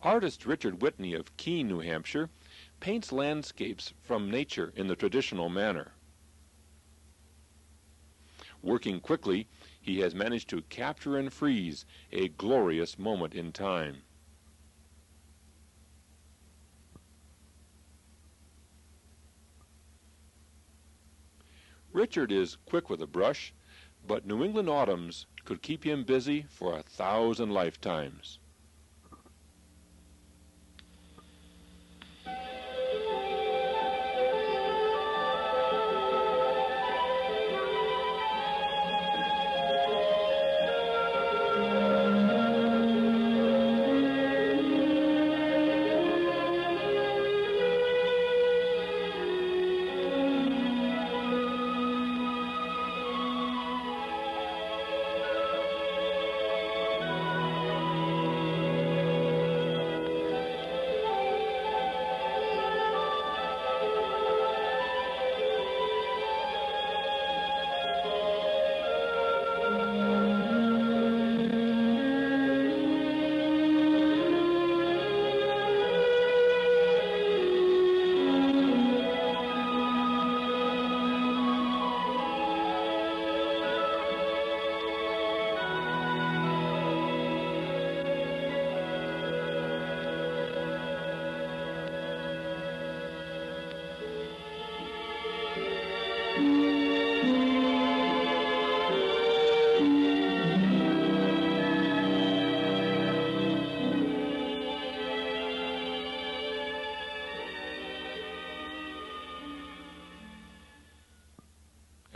Artist Richard Whitney of Keene, New Hampshire, paints landscapes from nature in the traditional manner. Working quickly, he has managed to capture and freeze a glorious moment in time. Richard is quick with a brush, but New England autumns could keep him busy for 1,000 lifetimes.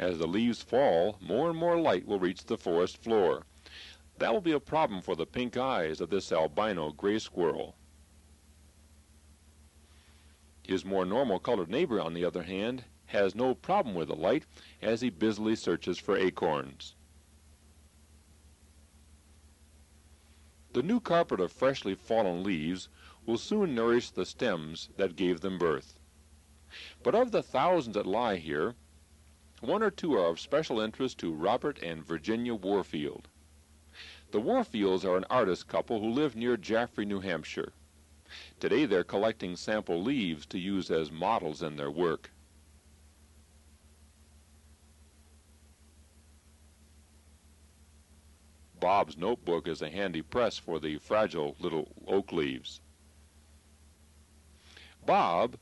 As the leaves fall, more and more light will reach the forest floor. That will be a problem for the pink eyes of this albino gray squirrel. His more normal-colored neighbor, on the other hand, has no problem with the light as he busily searches for acorns. The new carpet of freshly fallen leaves will soon nourish the stems that gave them birth. But of the thousands that lie here, one or two are of special interest to Robert and Virginia Warfield. The Warfields are an artist couple who live near Jaffrey, New Hampshire. Today they're collecting sample leaves to use as models in their work. Bob's notebook is a handy press for the fragile little oak leaves. Bob,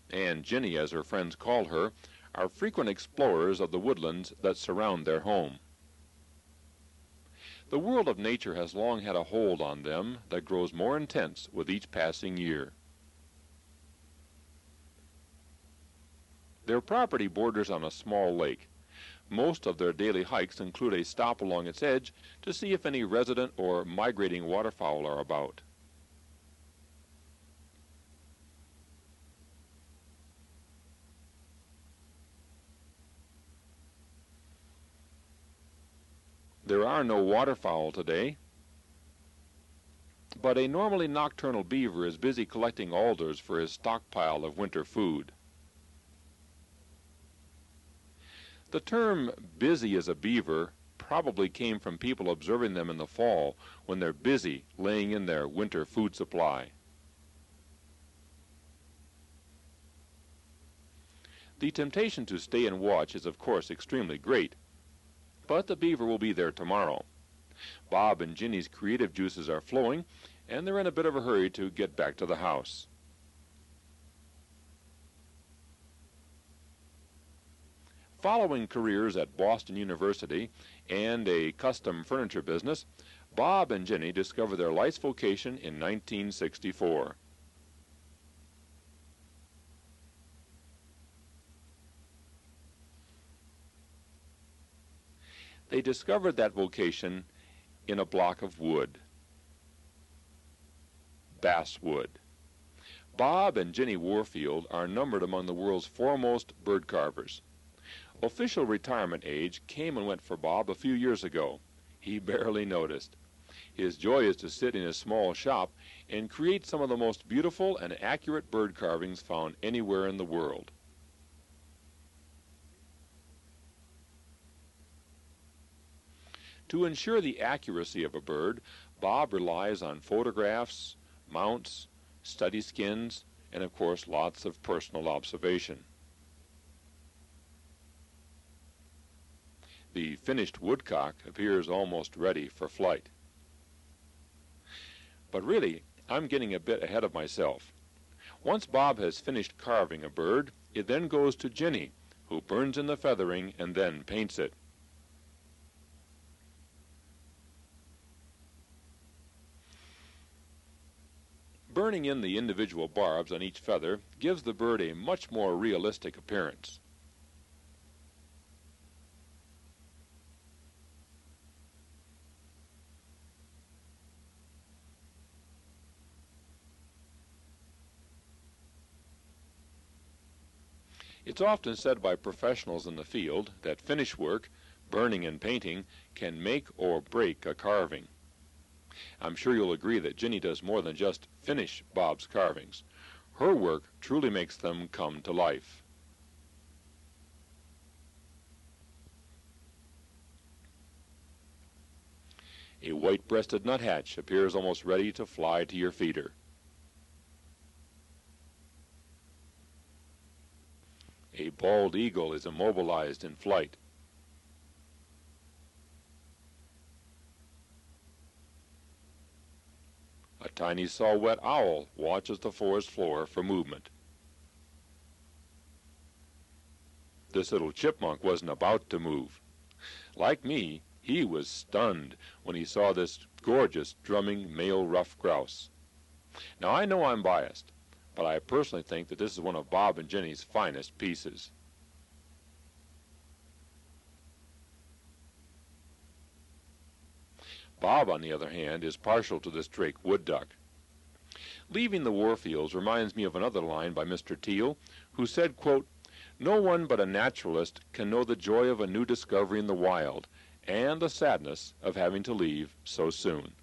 and Jenny as her friends call her, are frequent explorers of the woodlands that surround their home. The world of nature has long had a hold on them that grows more intense with each passing year. Their property borders on a small lake. Most of their daily hikes include a stop along its edge to see if any resident or migrating waterfowl are about. There are no waterfowl today, but a normally nocturnal beaver is busy collecting alders for his stockpile of winter food. The term busy as a beaver probably came from people observing them in the fall when they're busy laying in their winter food supply. The temptation to stay and watch is of course extremely great, but the beaver will be there tomorrow. Bob and Ginny's creative juices are flowing, and they're in a bit of a hurry to get back to the house. Following careers at Boston University and a custom furniture business, Bob and Ginny discovered their life's vocation in 1964. They discovered that vocation in a block of wood, basswood. Bob and Ginny Warfield are numbered among the world's foremost bird carvers. Official retirement age came and went for Bob a few years ago. He barely noticed. His joy is to sit in his small shop and create some of the most beautiful and accurate bird carvings found anywhere in the world. To ensure the accuracy of a bird, Bob relies on photographs, mounts, study skins, and of course lots of personal observation. The finished woodcock appears almost ready for flight. But really, I'm getting a bit ahead of myself. Once Bob has finished carving a bird, it then goes to Ginny, who burns in the feathering and then paints it. Burning in the individual barbs on each feather gives the bird a much more realistic appearance. It's often said by professionals in the field that finish work, burning and painting, can make or break a carving. I'm sure you'll agree that Ginny does more than just finish Bob's carvings. Her work truly makes them come to life. A white-breasted nuthatch appears almost ready to fly to your feeder. A bald eagle is immobilized in flight. A tiny saw-whet owl watches the forest floor for movement. This little chipmunk wasn't about to move. Like me, he was stunned when he saw this gorgeous drumming male ruffed grouse. Now I know I'm biased, but I personally think that this is one of Bob and Ginny's finest pieces. Bob, on the other hand, is partial to this drake wood duck. Leaving the Warfields reminds me of another line by Mr. Teal, who said, quote, "No one but a naturalist can know the joy of a new discovery in the wild, and the sadness of having to leave so soon."